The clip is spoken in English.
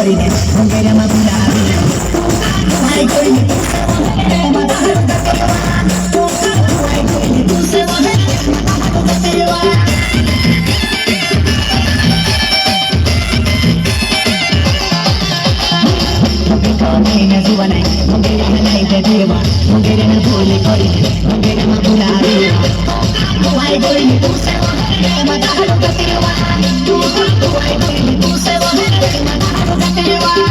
corride, mongeria maculare. Vai corride, tu se muove, te va. Mongeria zuva nai, mongeria nai te deva, mongeria na bole corride, mongeria maculare. Vai corride, tu se muove, te va.